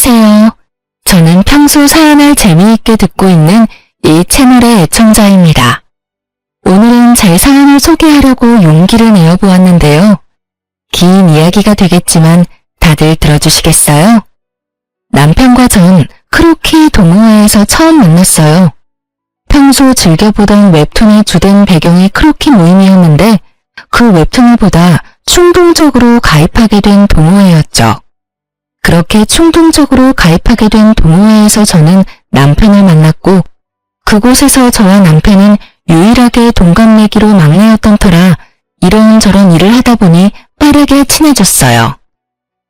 안녕하세요. 저는 평소 사연을 재미있게 듣고 있는 이 채널의 애청자입니다. 오늘은 제 사연을 소개하려고 용기를 내어보았는데요. 긴 이야기가 되겠지만 다들 들어주시겠어요? 남편과 전 크로키 동호회에서 처음 만났어요. 평소 즐겨보던 웹툰의 주된 배경이 크로키 모임이었는데 그 웹툰을 보다 충동적으로 가입하게 된 동호회였죠. 그렇게 충동적으로 가입하게 된 동호회에서 저는 남편을 만났고 그곳에서 저와 남편은 유일하게 동갑내기로 막내였던 터라 이런저런 일을 하다 보니 빠르게 친해졌어요.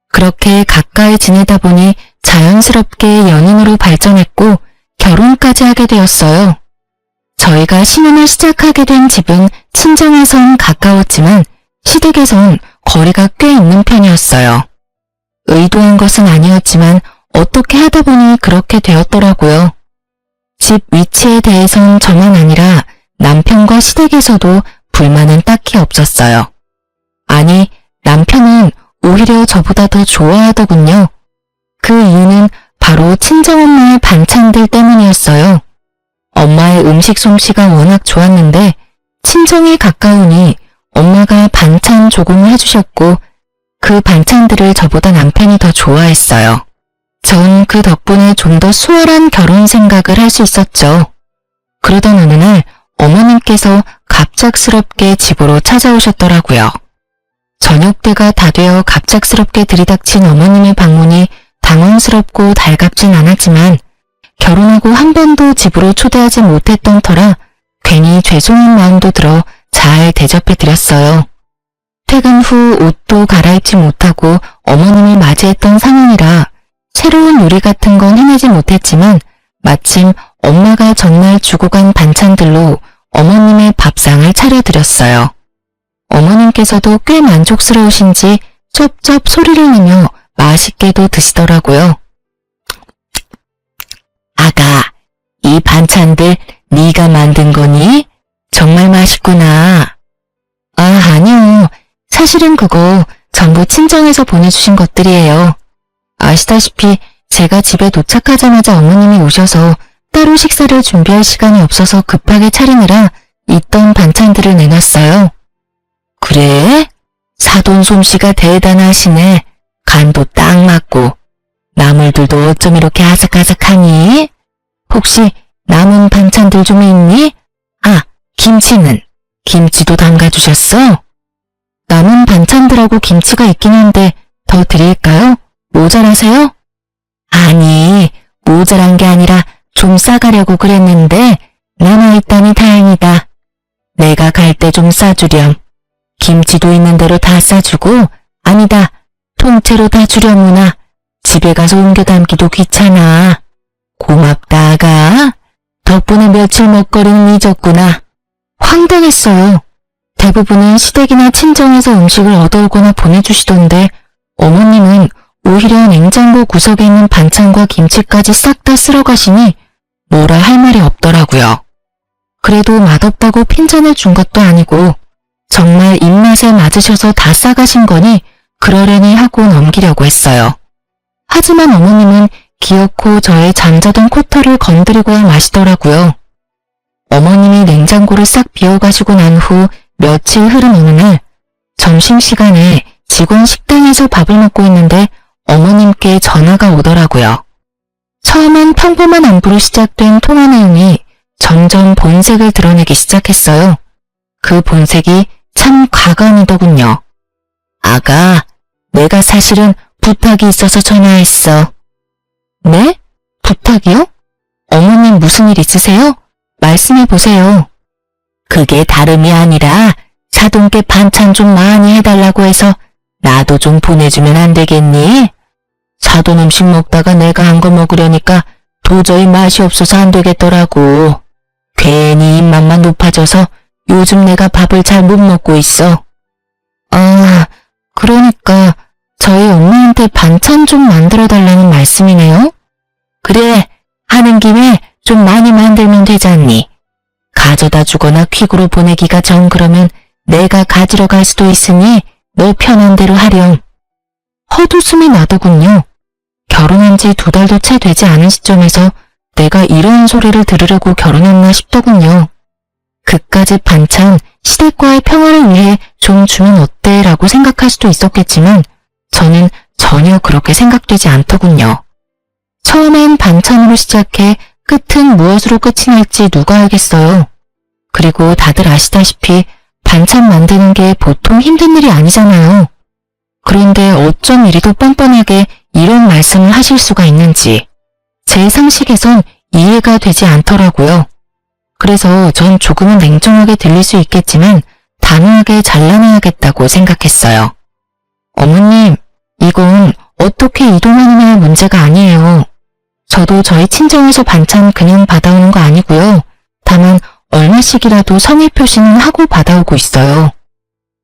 그렇게 가까이 지내다 보니 자연스럽게 연인으로 발전했고 결혼까지 하게 되었어요. 저희가 신혼을 시작하게 된 집은 친정에선 가까웠지만 시댁에선 거리가 꽤 있는 편이었어요. 의도한 것은 아니었지만 어떻게 하다 보니 그렇게 되었더라고요. 집 위치에 대해선 저만 아니라 남편과 시댁에서도 불만은 딱히 없었어요. 아니, 남편은 오히려 저보다 더 좋아하더군요. 그 이유는 바로 친정엄마의 반찬들 때문이었어요. 엄마의 음식 솜씨가 워낙 좋았는데 친정이 가까우니 엄마가 반찬 조공을 해주셨고 그 반찬들을 저보다 남편이 더 좋아했어요. 전 그 덕분에 좀 더 수월한 결혼 생각을 할 수 있었죠. 그러던 어느 날 어머님께서 갑작스럽게 집으로 찾아오셨더라고요. 저녁때가 다 되어 갑작스럽게 들이닥친 어머님의 방문이 당황스럽고 달갑진 않았지만 결혼하고 한 번도 집으로 초대하지 못했던 터라 괜히 죄송한 마음도 들어 잘 대접해드렸어요. 퇴근 후 옷도 갈아입지 못하고 어머님을 맞이했던 상황이라 새로운 요리 같은 건 해내지 못했지만 마침 엄마가 전날 주고 간 반찬들로 어머님의 밥상을 차려드렸어요. 어머님께서도 꽤 만족스러우신지 쩝쩝 소리를 내며 맛있게도 드시더라고요. 아가, 이 반찬들 네가 만든 거니? 정말 맛있구나. 아, 아니요. 사실은 그거 전부 친정에서 보내주신 것들이에요. 아시다시피 제가 집에 도착하자마자 어머님이 오셔서 따로 식사를 준비할 시간이 없어서 급하게 차리느라 있던 반찬들을 내놨어요. 그래? 사돈 솜씨가 대단하시네. 간도 딱 맞고. 나물들도 어쩜 이렇게 아삭아삭하니? 혹시 남은 반찬들 좀 있니? 아, 김치는? 김치도 담가주셨어? 남은 반찬들하고 김치가 있긴 한데 더 드릴까요? 모자라세요? 아니, 모자란 게 아니라 좀 싸가려고 그랬는데 남아있다니 다행이다. 내가 갈 때 좀 싸주렴. 김치도 있는 대로 다 싸주고 아니다, 통째로 다 주려무나. 집에 가서 옮겨 담기도 귀찮아. 고맙다, 아가. 덕분에 며칠 먹거리는 잊었구나. 황당했어요. 대부분은 시댁이나 친정에서 음식을 얻어오거나 보내주시던데 어머님은 오히려 냉장고 구석에 있는 반찬과 김치까지 싹 다 쓸어가시니 뭐라 할 말이 없더라고요. 그래도 맛없다고 핀잔을 준 것도 아니고 정말 입맛에 맞으셔서 다 싸가신 거니 그러려니 하고 넘기려고 했어요. 하지만 어머님은 기어코 저의 잠자던 코털을 건드리고야 마시더라고요. 어머님이 냉장고를 싹 비워가시고 난 후 며칠 흐른 어느 날 점심시간에 직원 식당에서 밥을 먹고 있는데 어머님께 전화가 오더라고요. 처음엔 평범한 안부로 시작된 통화 내용이 점점 본색을 드러내기 시작했어요. 그 본색이 참 과감이더군요. 아가, 내가 사실은 부탁이 있어서 전화했어. 네? 부탁이요? 어머님 무슨 일 있으세요? 말씀해보세요. 그게 다름이 아니라 사돈께 반찬 좀 많이 해달라고 해서 나도 좀 보내주면 안 되겠니? 사돈 음식 먹다가 내가 한 거 먹으려니까 도저히 맛이 없어서 안 되겠더라고. 괜히 입맛만 높아져서 요즘 내가 밥을 잘 못 먹고 있어. 아, 그러니까 저희 엄마한테 반찬 좀 만들어달라는 말씀이네요? 그래, 하는 김에 좀 많이 만들면 되잖니. 가져다 주거나 퀵으로 보내기가 정 그러면 내가 가지러 갈 수도 있으니 너 편한 대로 하렴. 헛웃음이 나더군요. 결혼 결혼한 지 2달도 채 되지 않은 시점에서 내가 이런 소리를 들으려고 결혼했나 싶더군요. 그까짓 반찬, 시댁과의 평화를 위해 좀 주면 어때? 라고 생각할 수도 있었겠지만 저는 전혀 그렇게 생각되지 않더군요. 처음엔 반찬으로 시작해 끝은 무엇으로 끝이 날지 누가 알겠어요. 그리고 다들 아시다시피 반찬 만드는 게 보통 힘든 일이 아니잖아요. 그런데 어쩜 이리도 뻔뻔하게 이런 말씀을 하실 수가 있는지 제 상식에선 이해가 되지 않더라고요. 그래서 전 조금은 냉정하게 들릴 수 있겠지만 단호하게 잘라내야겠다고 생각했어요. 어머님, 이건 어떻게 이동하느냐의 문제가 아니에요. 저도 저희 친정에서 반찬 그냥 받아오는 거 아니고요. 다만 얼마씩이라도 성의 표시는 하고 받아오고 있어요.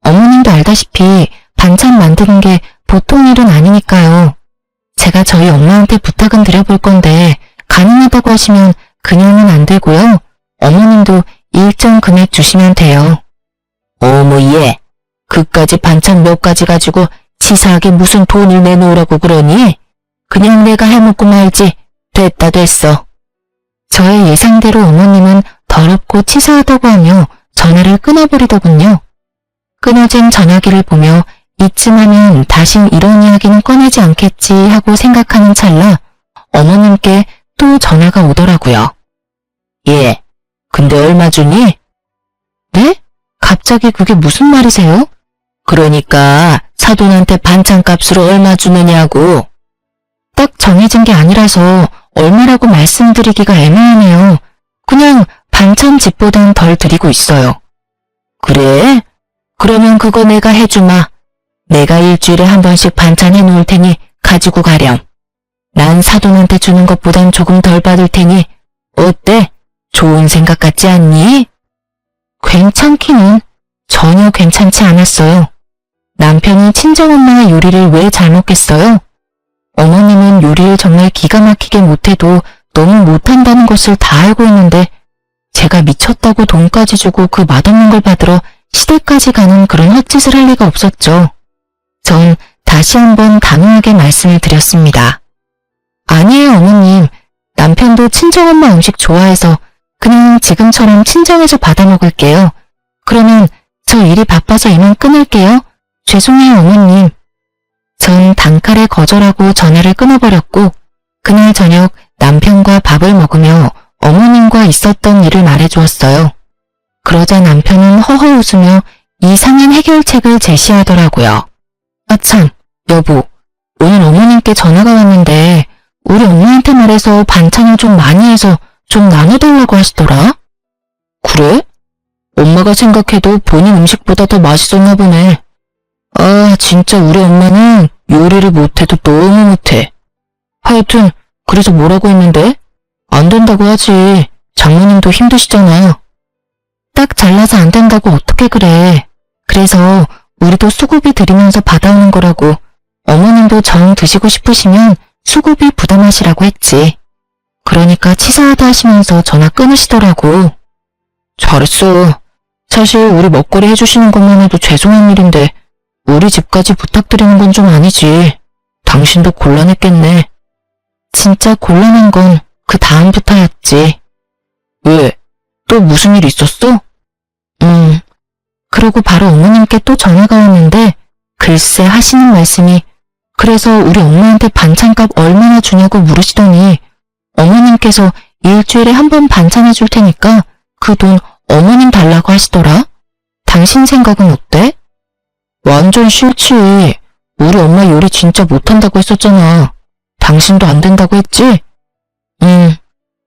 어머님도 알다시피 반찬 만드는 게 보통 일은 아니니까요. 제가 저희 엄마한테 부탁은 드려볼 건데 가능하다고 하시면 그냥은 안 되고요. 어머님도 일정 금액 주시면 돼요. 어머 얘, 그까지 반찬 몇 가지 가지고 치사하게 무슨 돈을 내놓으라고 그러니? 그냥 내가 해먹고 말지. 됐다 됐어. 저의 예상대로 어머님은 더럽고 치사하다고 하며 전화를 끊어버리더군요. 끊어진 전화기를 보며 이쯤 하면 다신 이런 이야기는 꺼내지 않겠지 하고 생각하는 찰나 어머님께 또 전화가 오더라고요. 예, 근데 얼마 주니? 네? 갑자기 그게 무슨 말이세요? 그러니까 사돈한테 반찬값으로 얼마 주느냐고. 딱 정해진 게 아니라서 얼마라고 말씀드리기가 애매하네요. 그냥 반찬 집보단 덜 드리고 있어요. 그래? 그러면 그거 내가 해주마. 내가 일주일에 한 번씩 반찬 해놓을 테니 가지고 가렴. 난 사돈한테 주는 것보단 조금 덜 받을 테니 어때? 좋은 생각 같지 않니? 괜찮기는 전혀 괜찮지 않았어요. 남편이 친정엄마의 요리를 왜 잘 먹겠어요? 어머님은 요리를 정말 기가 막히게 못해도 너무 못한다는 것을 다 알고 있는데 제가 미쳤다고 돈까지 주고 그 맛없는 걸 받으러 시댁까지 가는 그런 헛짓을 할 리가 없었죠. 전 다시 한번 단호하게 말씀을 드렸습니다. 아니에요 어머님, 남편도 친정엄마 음식 좋아해서 그냥 지금처럼 친정에서 받아 먹을게요. 그러면 저 일이 바빠서 이만 끊을게요. 죄송해요 어머님. 전 단칼에 거절하고 전화를 끊어버렸고 그날 저녁 남편과 밥을 먹으며 어머님과 있었던 일을 말해주었어요. 그러자 남편은 허허 웃으며 이상한 해결책을 제시하더라고요. 아참, 여보, 오늘 어머님께 전화가 왔는데 우리 엄마한테 말해서 반찬을 좀 많이 해서 좀 나눠달라고 하시더라. 그래? 엄마가 생각해도 본인 음식보다 더 맛있었나 보네. 아, 진짜 우리 엄마는 요리를 못해도 너무 못해. 하여튼 그래서 뭐라고 했는데? 안 된다고 하지. 장모님도 힘드시잖아. 딱 잘라서 안 된다고 어떻게 그래. 그래서 우리도 수고비 드리면서 받아오는 거라고. 어머님도 정 드시고 싶으시면 수고비 부담하시라고 했지. 그러니까 치사하다 하시면서 전화 끊으시더라고. 잘했어. 사실 우리 먹거리 해주시는 것만 해도 죄송한 일인데 우리 집까지 부탁드리는 건 좀 아니지. 당신도 곤란했겠네. 진짜 곤란한 건 그 다음부터였지. 왜? 또 무슨 일 있었어? 그러고 바로 어머님께 또 전화가 왔는데 글쎄 하시는 말씀이 그래서 우리 엄마한테 반찬값 얼마나 주냐고 물으시더니 어머님께서 일주일에 한 번 반찬해 줄 테니까 그 돈 어머님 달라고 하시더라. 당신 생각은 어때? 완전 싫지. 우리 엄마 요리 진짜 못한다고 했었잖아. 당신도 안 된다고 했지?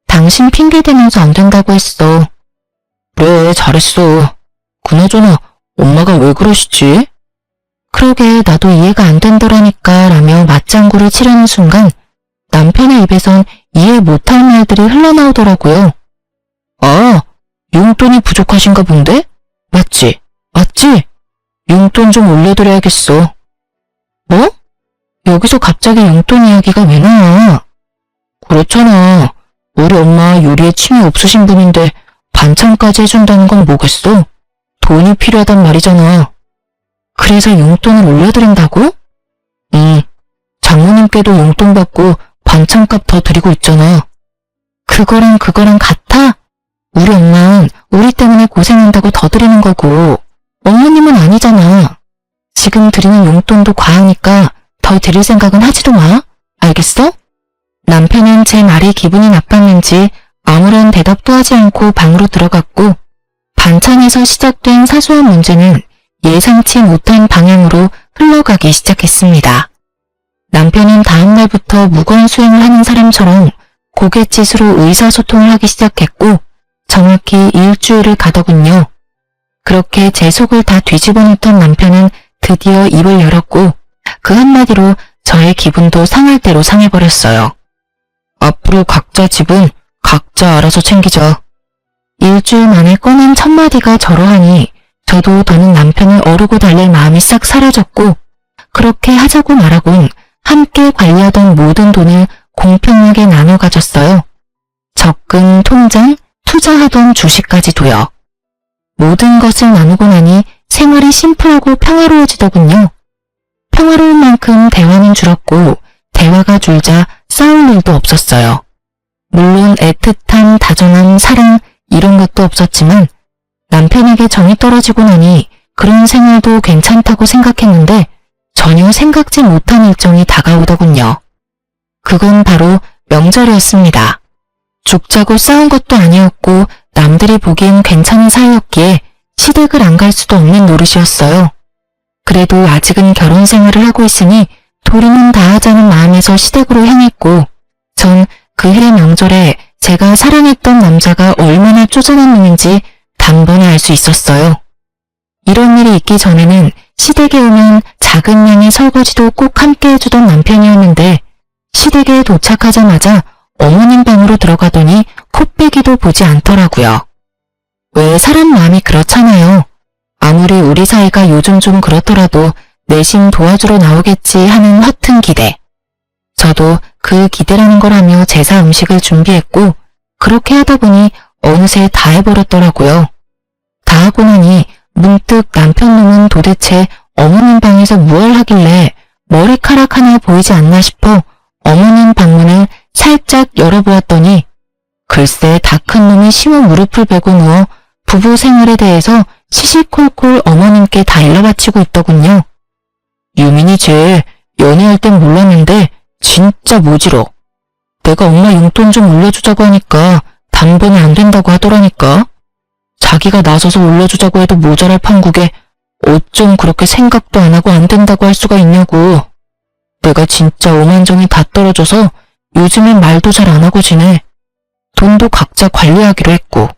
당신 핑계대면서 안 된다고 했어. 그래, 잘했어. 그나저나 엄마가 왜 그러시지? 그러게 나도 이해가 안 된다라니까 라며 맞장구를 치려는 순간 남편의 입에선 이해 못할 말들이 흘러나오더라고요. 아, 용돈이 부족하신가 본데? 맞지? 맞지? 용돈 좀 올려드려야겠어. 뭐? 여기서 갑자기 용돈 이야기가 왜 나와? 그렇잖아. 우리 엄마 요리에 취미 없으신 분인데 반찬까지 해준다는 건 뭐겠어? 돈이 필요하단 말이잖아. 그래서 용돈을 올려드린다고? 장모님께도 용돈 받고 반찬값 더 드리고 있잖아. 그거랑 같아? 우리 엄마는 우리 때문에 고생한다고 더 드리는 거고 어머님은 아니잖아. 지금 드리는 용돈도 과하니까 더 드릴 생각은 하지도 마. 알겠어? 남편은 제 말이 기분이 나빴는지 아무런 대답도 하지 않고 방으로 들어갔고 반찬에서 시작된 사소한 문제는 예상치 못한 방향으로 흘러가기 시작했습니다. 남편은 다음 날부터 무거운 수행을 하는 사람처럼 고갯짓으로 의사소통을 하기 시작했고 정확히 일주일을 가더군요. 그렇게 제 속을 다 뒤집어 놓던 남편은 드디어 입을 열었고 그 한마디로 저의 기분도 상할 대로 상해버렸어요. 앞으로 각자 집은 각자 알아서 챙기자. 일주일 만에 꺼낸 첫마디가 저러하니 저도 더는 남편을 어르고 달랠 마음이 싹 사라졌고 그렇게 하자고 말하곤 함께 관리하던 모든 돈을 공평하게 나눠 가졌어요. 적금, 통장, 투자하던 주식까지도요. 모든 것을 나누고 나니 생활이 심플하고 평화로워지더군요. 평화로운 만큼 대화는 줄었고 대화가 줄자 싸울 일도 없었어요. 물론 애틋함, 다정함, 사랑 이런 것도 없었지만 남편에게 정이 떨어지고 나니 그런 생활도 괜찮다고 생각했는데 전혀 생각지 못한 일정이 다가오더군요. 그건 바로 명절이었습니다. 죽자고 싸운 것도 아니었고 남들이 보기엔 괜찮은 사이였기에 시댁을 안 갈 수도 없는 노릇이었어요. 그래도 아직은 결혼 생활을 하고 있으니 도리는 다하자는 마음에서 시댁으로 향했고 전 그해 명절에 제가 사랑했던 남자가 얼마나 쪼잔한 놈인지 단번에 알 수 있었어요. 이런 일이 있기 전에는 시댁에 오면 작은 양의 설거지도 꼭 함께 해주던 남편이었는데 시댁에 도착하자마자 어머님 방으로 들어가더니 코빼기도 보지 않더라고요. 왜 사람 마음이 그렇잖아요. 아무리 우리 사이가 요즘 좀 그렇더라도 내심 도와주러 나오겠지 하는 허튼 기대. 저도 그 기대라는 걸 하며 제사 음식을 준비했고 그렇게 하다 보니 어느새 다 해버렸더라고요. 다 하고 나니 문득 남편 놈은 도대체 어머님 방에서 무얼 하길래 머리카락 하나 보이지 않나 싶어 어머님 방문을 살짝 열어보았더니 글쎄 다 큰 놈이 심어 무릎을 베고 누워 부부 생활에 대해서 시시콜콜 어머님께 다 일러바치고 있더군요. 유민이 쟤 연애할 땐 몰랐는데 진짜 모질어. 내가 엄마 용돈 좀 올려주자고 하니까 단번에 안 된다고 하더라니까. 자기가 나서서 올려주자고 해도 모자랄 판국에 어쩜 그렇게 생각도 안 하고 안 된다고 할 수가 있냐고. 내가 진짜 오만정이 다 떨어져서 요즘엔 말도 잘 안 하고 지내. 돈도 각자 관리하기로 했고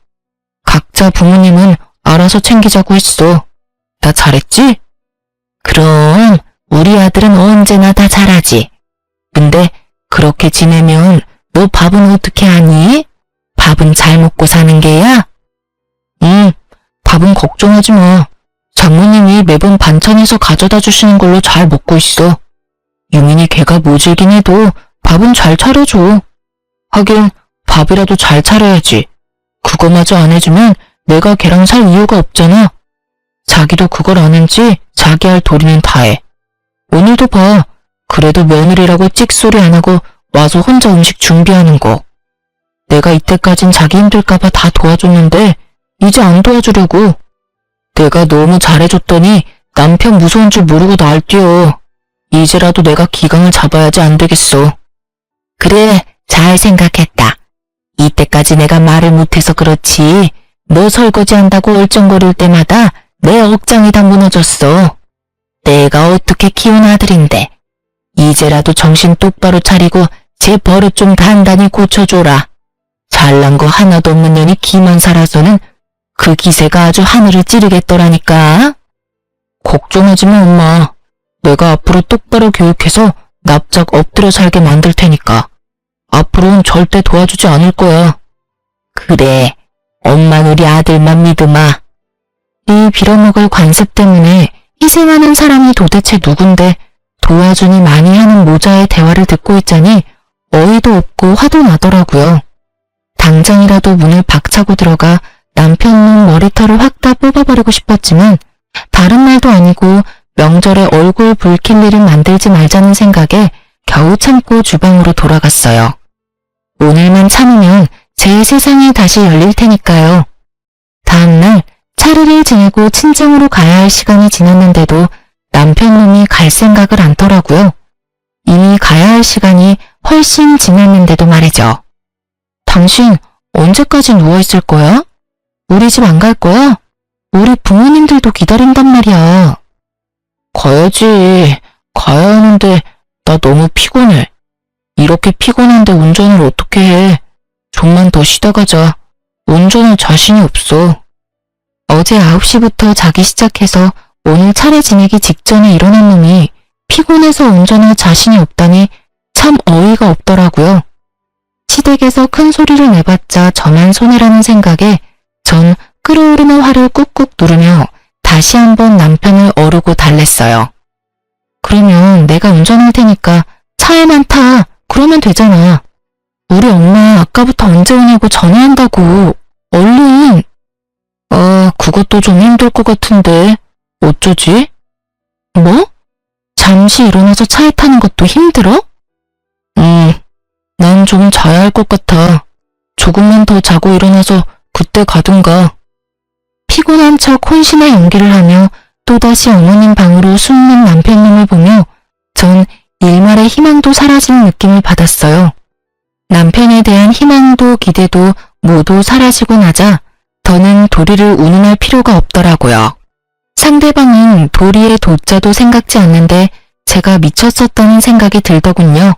각자 부모님은 알아서 챙기자고 했어. 나 잘했지? 그럼 우리 아들은 언제나 다 잘하지. 근데 그렇게 지내면 너 밥은 어떻게 하니? 밥은 잘 먹고 사는 게야? 밥은 걱정하지 마. 장모님이 매번 반찬에서 가져다 주시는 걸로 잘 먹고 있어. 유민이 걔가 모질긴 해도 밥은 잘 차려줘. 하긴 밥이라도 잘 차려야지. 그거마저 안 해주면 내가 걔랑 살 이유가 없잖아. 자기도 그걸 아는지 자기 할 도리는 다 해. 오늘도 봐. 그래도 며느리라고 찍소리 안 하고 와서 혼자 음식 준비하는 거. 내가 이때까진 자기 힘들까봐 다 도와줬는데 이제 안 도와주려고. 내가 너무 잘해줬더니 남편 무서운 줄 모르고 날 뛰어. 이제라도 내가 기강을 잡아야지 안 되겠어. 그래, 잘 생각했다. 이때까지 내가 말을 못해서 그렇지 너 설거지한다고 얼쩡거릴 때마다 내 억장이 다 무너졌어. 내가 어떻게 키운 아들인데. 이제라도 정신 똑바로 차리고 제 버릇 좀 단단히 고쳐줘라. 잘난 거 하나도 없는 년이 기만 살아서는 그 기세가 아주 하늘을 찌르겠더라니까. 걱정하지 마 엄마. 내가 앞으로 똑바로 교육해서 납작 엎드려 살게 만들 테니까. 앞으로는 절대 도와주지 않을 거야. 그래, 엄만 우리 아들만 믿으마. 이 빌어먹을 관습 때문에 희생하는 사람이 도대체 누군데 도와주니 많이 하는 모자의 대화를 듣고 있자니 어이도 없고 화도 나더라고요. 당장이라도 문을 박차고 들어가 남편 놈 머리털을 확 다 뽑아버리고 싶었지만 다른 말도 아니고 명절에 얼굴 붉힐 일을 만들지 말자는 생각에 겨우 참고 주방으로 돌아갔어요. 오늘만 참으면 제 세상이 다시 열릴 테니까요. 다음날 차례를 지내고 친정으로 가야 할 시간이 지났는데도 남편놈이 갈 생각을 않더라고요. 이미 가야 할 시간이 훨씬 지났는데도 말이죠. 당신 언제까지 누워있을 거야? 우리 집 안 갈 거야? 우리 부모님들도 기다린단 말이야. 가야지. 가야 하는데 나 너무 피곤해. 이렇게 피곤한데 운전을 어떻게 해. 좀만 더 쉬다 가자. 운전할 자신이 없어. 어제 9시부터 자기 시작해서 오늘 차례 지내기 직전에 일어난 놈이 피곤해서 운전할 자신이 없다니 참 어이가 없더라고요. 시댁에서 큰 소리를 내봤자 저만 손해라는 생각에 전 끓어오르는 화를 꾹꾹 누르며 다시 한번 남편을 어르고 달랬어요. 그러면 내가 운전할 테니까 차에만 타. 그러면 되잖아. 우리 엄마 아까부터 언제 오냐고 전화한다고. 얼른. 그것도 좀 힘들 것 같은데 어쩌지? 뭐? 잠시 일어나서 차에 타는 것도 힘들어? 난 좀 자야 할 것 같아. 조금만 더 자고 일어나서 그때 가든가. 피곤한 척 혼신의 연기를 하며 또다시 어머님 방으로 숨는 남편님을 보며 전 일말의 희망도 사라지는 느낌을 받았어요. 남편에 대한 희망도 기대도 모두 사라지고 나자 더는 도리를 운운할 필요가 없더라고요. 상대방은 도리의 도자도 생각지 않는데 제가 미쳤었다는 생각이 들더군요.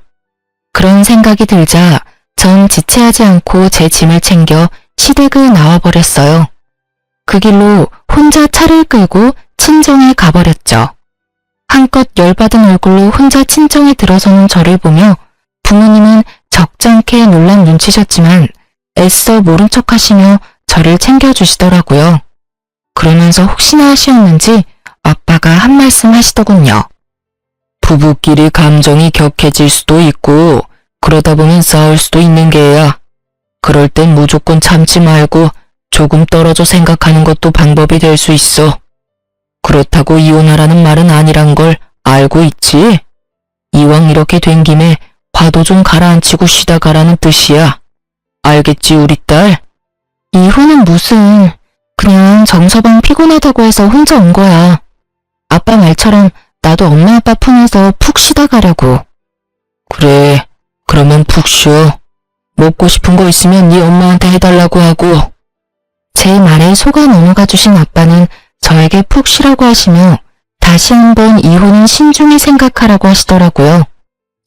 그런 생각이 들자 전 지체하지 않고 제 짐을 챙겨 시댁을 나와버렸어요. 그 길로 혼자 차를 끌고 친정에 가버렸죠. 한껏 열받은 얼굴로 혼자 친정에 들어서는 저를 보며 부모님은 적잖게 놀란 눈치셨지만 애써 모른 척 하시며 저를 챙겨주시더라고요. 그러면서 혹시나 하시었는지 아빠가 한 말씀 하시더군요. 부부끼리 감정이 격해질 수도 있고 그러다 보면 싸울 수도 있는 게야. 그럴 땐 무조건 참지 말고 조금 떨어져 생각하는 것도 방법이 될 수 있어. 그렇다고 이혼하라는 말은 아니란 걸 알고 있지? 이왕 이렇게 된 김에 화도 좀 가라앉히고 쉬다 가라는 뜻이야. 알겠지 우리 딸? 이혼은 무슨... 그냥 정서방 피곤하다고 해서 혼자 온 거야. 아빠 말처럼 나도 엄마 아빠 품에서 푹 쉬다 가려고. 그래, 그러면 푹 쉬어. 먹고 싶은 거 있으면 네 엄마한테 해달라고 하고. 제 말에 속아 넘어가 주신 아빠는 저에게 푹 쉬라고 하시며 다시 한번 이혼은 신중히 생각하라고 하시더라고요.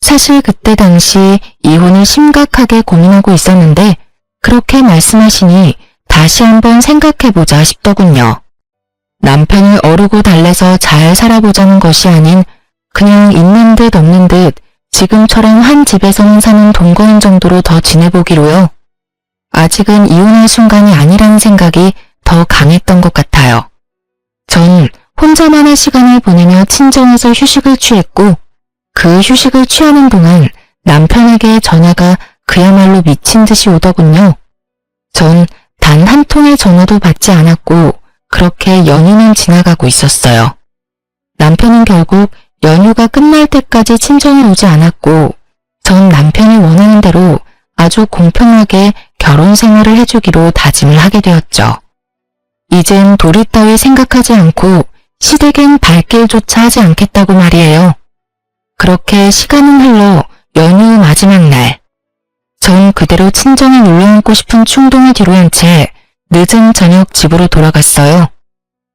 사실 그때 당시 이혼을 심각하게 고민하고 있었는데 그렇게 말씀하시니 다시 한번 생각해보자 싶더군요. 남편을 어르고 달래서 잘 살아보자는 것이 아닌 그냥 있는 듯 없는 듯 지금처럼 한 집에서만 사는 동거인 정도로 더 지내보기로요. 아직은 이혼할 순간이 아니라는 생각이 더 강했던 것 같아요. 전 혼자만의 시간을 보내며 친정에서 휴식을 취했고 그 휴식을 취하는 동안 남편에게 전화가 그야말로 미친 듯이 오더군요. 전 단 한 통의 전화도 받지 않았고 그렇게 연휴는 지나가고 있었어요. 남편은 결국 연휴가 끝날 때까지 친정에 오지 않았고 전 남편이 원하는 대로 아주 공평하게 결혼 생활을 해주기로 다짐을 하게 되었죠. 이젠 도리 따위 생각하지 않고 시댁엔 발길조차 하지 않겠다고 말이에요. 그렇게 시간은 흘러 연휴 마지막 날. 전 그대로 친정에 놀러앉고 싶은 충동을 뒤로한 채 늦은 저녁 집으로 돌아갔어요.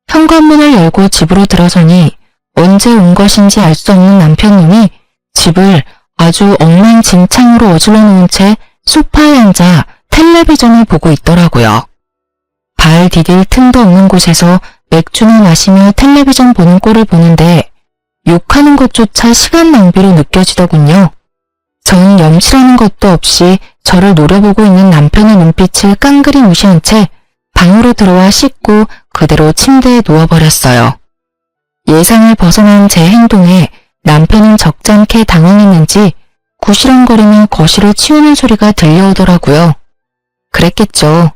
현관문을 열고 집으로 들어서니 언제 온 것인지 알 수 없는 남편님이 집을 아주 엉망진창으로 어질러 놓은 채 소파에 앉아 텔레비전을 보고 있더라고요. 발 디딜 틈도 없는 곳에서 맥주를 마시며 텔레비전 보는 꼴을 보는데 욕하는 것조차 시간 낭비로 느껴지더군요. 전 염치라는 것도 없이 저를 노려보고 있는 남편의 눈빛을 깡그리 무시한 채 방으로 들어와 씻고 그대로 침대에 누워버렸어요. 예상을 벗어난 제 행동에 남편은 적잖게 당황했는지 구시렁거리며 거실을 치우는 소리가 들려오더라고요. 그랬겠죠.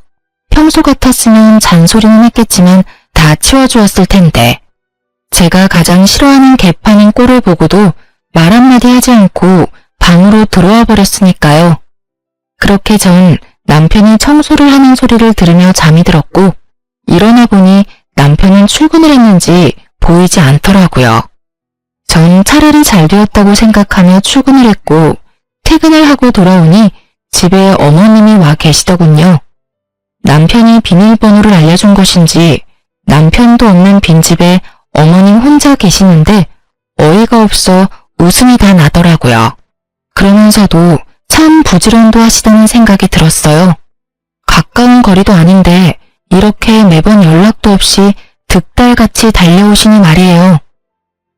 평소 같았으면 잔소리는 했겠지만 다 치워주었을 텐데. 제가 가장 싫어하는 개판인 꼴을 보고도 말 한마디 하지 않고 방으로 들어와 버렸으니까요. 그렇게 전 남편이 청소를 하는 소리를 들으며 잠이 들었고 일어나 보니 남편은 출근을 했는지 보이지 않더라고요. 전 차라리 잘 되었다고 생각하며 출근을 했고 퇴근을 하고 돌아오니 집에 어머님이 와 계시더군요. 남편이 비밀번호를 알려준 것인지 남편도 없는 빈집에 어머님 혼자 계시는데 어이가 없어 웃음이 다 나더라고요. 그러면서도 참 부지런도 하시다는 생각이 들었어요. 가까운 거리도 아닌데 이렇게 매번 연락도 없이 득달같이 달려오시니 말이에요.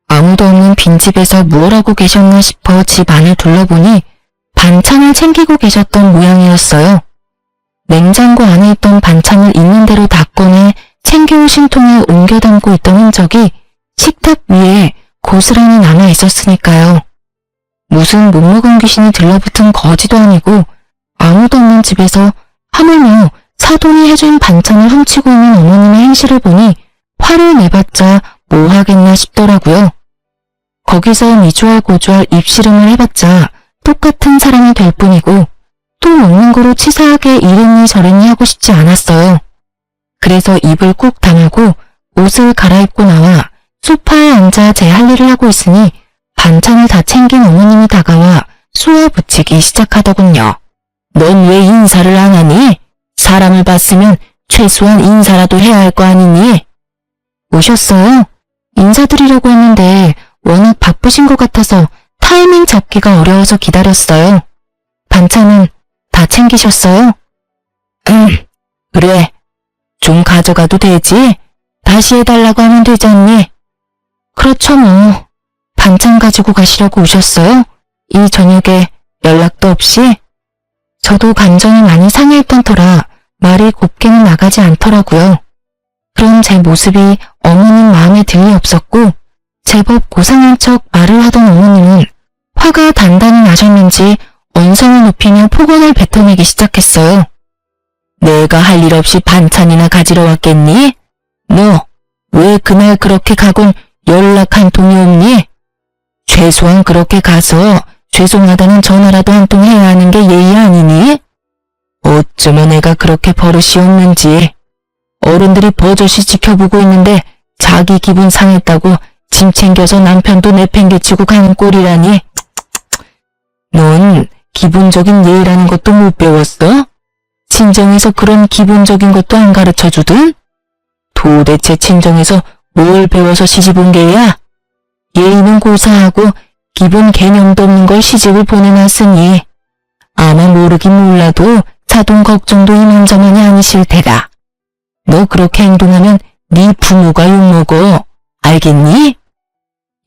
아무도 없는 빈집에서 무얼 하고 계셨나 싶어 집 안을 둘러보니 반찬을 챙기고 계셨던 모양이었어요. 냉장고 안에 있던 반찬을 있는 대로 다 꺼내 챙겨오신 통에 옮겨 담고 있던 흔적이 식탁 위에 고스란히 남아 있었으니까요. 무슨 못 먹은 귀신이 들러붙은 거지도 아니고 아무도 없는 집에서 하물며 사돈이 해준 반찬을 훔치고 있는 어머님의 행실을 보니 화를 내봤자 뭐 하겠나 싶더라고요. 거기서 미주알 고주알 입씨름을 해봤자 똑같은 사람이 될 뿐이고 또 먹는 거로 치사하게 이랬니 저랬니 하고 싶지 않았어요. 그래서 입을 꾹 다물고 옷을 갈아입고 나와 소파에 앉아 제 할 일을 하고 있으니 반찬을 다 챙긴 어머님이 다가와 쏘아붙이기 시작하더군요. 넌 왜 인사를 안 하니? 사람을 봤으면 최소한 인사라도 해야 할 거 아니니? 오셨어요? 인사드리려고 했는데 워낙 바쁘신 것 같아서 타이밍 잡기가 어려워서 기다렸어요. 반찬은 다 챙기셨어요? 그래. 좀 가져가도 되지? 다시 해달라고 하면 되지 않니? 그렇죠 뭐. 반찬 가지고 가시려고 오셨어요? 이 저녁에 연락도 없이? 저도 감정이 많이 상해있던 터라 말이 곱게는 나가지 않더라고요. 그런 제 모습이 어머님 마음에 들리 없었고 제법 고상한 척 말을 하던 어머님은 화가 단단히 나셨는지 언성을 높이며 폭언을 뱉어내기 시작했어요. 내가 할 일 없이 반찬이나 가지러 왔겠니? 너 왜 그날 그렇게 가곤 연락 한 통이 없니? 최소한 그렇게 가서 죄송하다는 전화라도 한 통 해야 하는 게 예의 아니니? 어쩌면 내가 그렇게 버릇이 없는지. 어른들이 버젓이 지켜보고 있는데 자기 기분 상했다고 짐 챙겨서 남편도 내팽개치고 가는 꼴이라니. 넌 기본적인 예의라는 것도 못 배웠어? 친정에서 그런 기본적인 것도 안 가르쳐주든? 도대체 친정에서 뭘 배워서 시집 온 게야? 예의는 고사하고 기본 개념도 없는 걸 시집을 보내놨으니 아마 모르긴 몰라도 사돈 걱정도 이만저만이 아니실 테다. 너 그렇게 행동하면 네 부모가 욕먹어. 알겠니?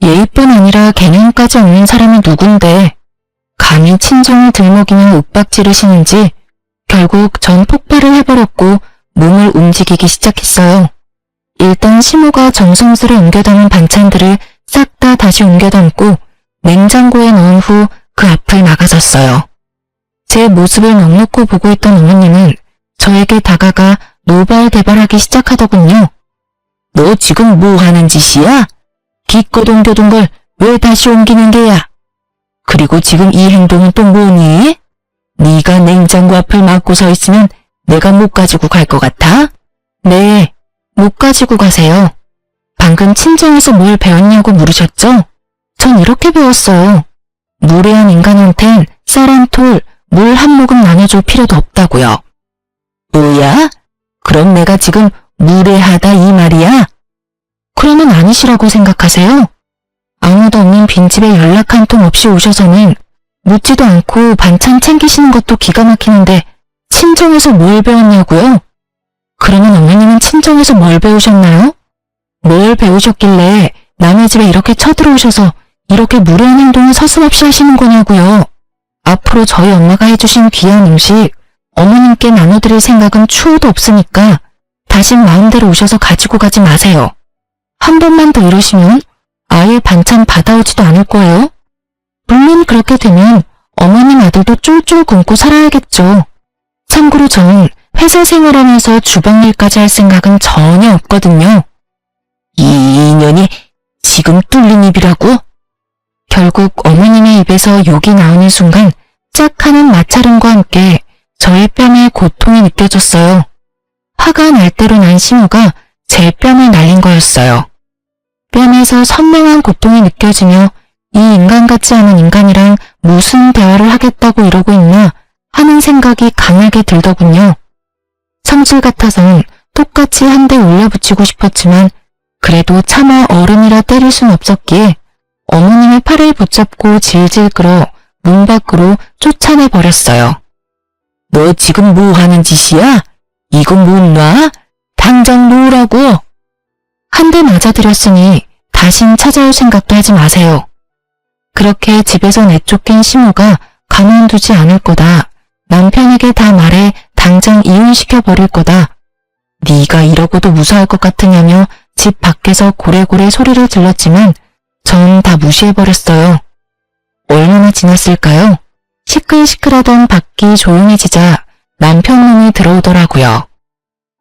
예의뿐 아니라 개념까지 없는 사람이 누군데 감히 친정을 들먹이며 윽박지르시는지 결국 전 폭발을 해버렸고 몸을 움직이기 시작했어요. 일단 시모가 정성스레 옮겨 담은 반찬들을 싹 다 다시 옮겨 담고 냉장고에 넣은 후 그 앞을 나가섰어요. 제 모습을 넋놓고 보고 있던 어머님은 저에게 다가가 노발대발하기 시작하더군요. 너 지금 뭐 하는 짓이야? 기껏 옮겨둔 걸 왜 다시 옮기는 게야? 그리고 지금 이 행동은 또 뭐니? 네가 냉장고 앞을 막고 서 있으면 내가 못 가지고 갈 것 같아? 네, 못 가지고 가세요. 방금 친정에서 뭘 배웠냐고 물으셨죠? 전 이렇게 배웠어요. 무례한 인간한텐 쌀 한 톨, 물 한 모금 나눠줄 필요도 없다고요. 뭐야? 그럼 내가 지금 무례하다 이 말이야? 그러면 아니시라고 생각하세요? 아무도 없는 빈집에 연락 한 통 없이 오셔서는 묻지도 않고 반찬 챙기시는 것도 기가 막히는데 친정에서 뭘 배웠냐고요? 그러면 어머님은 친정에서 뭘 배우셨나요? 뭘 배우셨길래 남의 집에 이렇게 쳐들어오셔서 이렇게 무례한 행동을 서슴없이 하시는 거냐고요. 앞으로 저희 엄마가 해주신 귀한 음식 어머님께 나눠드릴 생각은 추호도 없으니까 다신 마음대로 오셔서 가지고 가지 마세요. 한 번만 더 이러시면 아예 반찬 받아오지도 않을 거예요. 물론 그렇게 되면 어머님 아들도 쫄쫄 굶고 살아야겠죠. 참고로 전 회사 생활하면서 주방 일까지 할 생각은 전혀 없거든요. 이 인연이 지금 뚫린 입이라고? 결국 어머님의 입에서 욕이 나오는 순간 짝 하는 마찰음과 함께 저의 뺨에 고통이 느껴졌어요. 화가 날 대로 난 심우가 제 뺨을 날린 거였어요. 뺨에서 선명한 고통이 느껴지며 이 인간 같지 않은 인간이랑 무슨 대화를 하겠다고 이러고 있나 하는 생각이 강하게 들더군요. 성질 같아선 똑같이 한 대 올려붙이고 싶었지만 그래도 차마 어른이라 때릴 순 없었기에 어머님의 팔을 붙잡고 질질 끌어 문 밖으로 쫓아내버렸어요. 너 지금 뭐 하는 짓이야? 이건 못 놔? 당장 놓으라고! 한 대 맞아드렸으니 다신 찾아올 생각도 하지 마세요. 그렇게 집에서 내쫓긴 심우가 가만두지 않을 거다. 남편에게 다 말해 당장 이혼시켜버릴 거다. 네가 이러고도 무사할 것 같으냐며 집 밖에서 고래고래 소리를 질렀지만 전 다 무시해버렸어요. 얼마나 지났을까요? 시끌시끌하던 밖이 조용해지자 남편 놈이 들어오더라고요.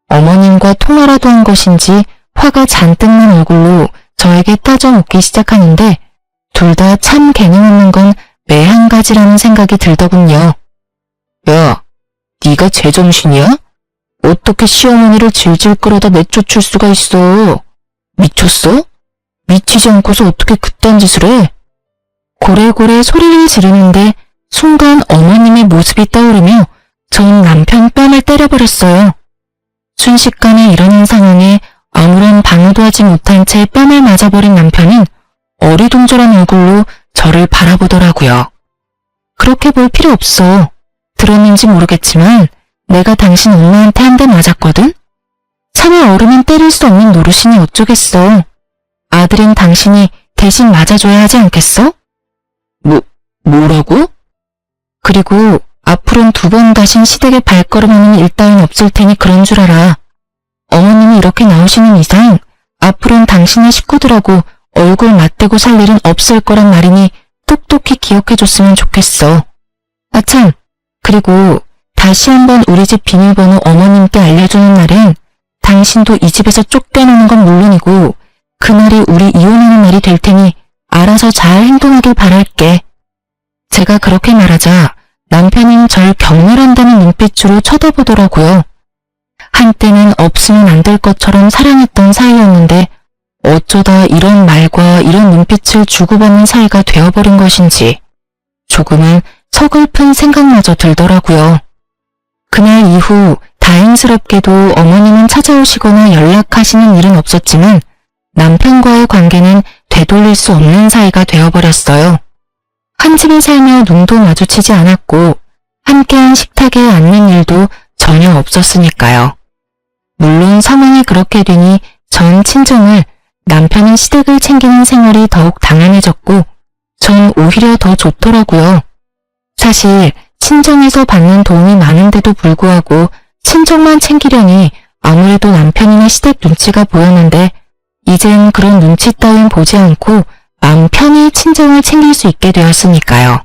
어머님과 통화라도 한 것인지 화가 잔뜩 난 얼굴로 저에게 따져 묻기 시작하는데 둘 다 참 개념 없는 건 매 한 가지라는 생각이 들더군요. 야, 네가 제정신이야? 어떻게 시어머니를 질질 끌어다 내쫓을 수가 있어? 미쳤어? 미치지 않고서 어떻게 그딴 짓을 해? 고래고래 소리를 지르는데 순간 어머님의 모습이 떠오르며 전 남편 뺨을 때려버렸어요. 순식간에 일어난 상황에 아무런 방어도 하지 못한 채 뺨을 맞아버린 남편은 어리둥절한 얼굴로 저를 바라보더라고요. 그렇게 볼 필요 없어. 들었는지 모르겠지만 내가 당신 엄마한테 한 대 맞았거든? 차마 어른은 때릴 수 없는 노릇이니 어쩌겠어. 아들인 당신이 대신 맞아줘야 하지 않겠어? 뭐라고? 그리고 앞으로는 2번 다신 시댁에 발걸음하는 일 따윈 없을 테니 그런 줄 알아. 어머님이 이렇게 나오시는 이상 앞으로는 당신의 식구들하고 얼굴 맞대고 살 일은 없을 거란 말이니 똑똑히 기억해줬으면 좋겠어. 아참, 그리고 다시 한번 우리 집 비밀번호 어머님께 알려주는 날엔 당신도 이 집에서 쫓겨나는 건 물론이고 그날이 우리 이혼하는 날이 될 테니 알아서 잘 행동하길 바랄게. 제가 그렇게 말하자 남편은 절 경멸한다는 눈빛으로 쳐다보더라고요. 한때는 없으면 안 될 것처럼 사랑했던 사이였는데 어쩌다 이런 말과 이런 눈빛을 주고받는 사이가 되어버린 것인지 조금은 서글픈 생각마저 들더라고요. 그날 이후 다행스럽게도 어머님은 찾아오시거나 연락하시는 일은 없었지만 남편과의 관계는 되돌릴 수 없는 사이가 되어버렸어요. 한 집에 살며 눈도 마주치지 않았고 함께한 식탁에 앉는 일도 전혀 없었으니까요. 물론 상황이 그렇게 되니 전 친정을, 남편은 시댁을 챙기는 생활이 더욱 당연해졌고 전 오히려 더 좋더라고요. 사실 친정에서 받는 도움이 많은데도 불구하고 친정만 챙기려니 아무래도 남편이나 시댁 눈치가 보였는데 이젠 그런 눈치 따윈 보지 않고 마음 편히 친정을 챙길 수 있게 되었으니까요.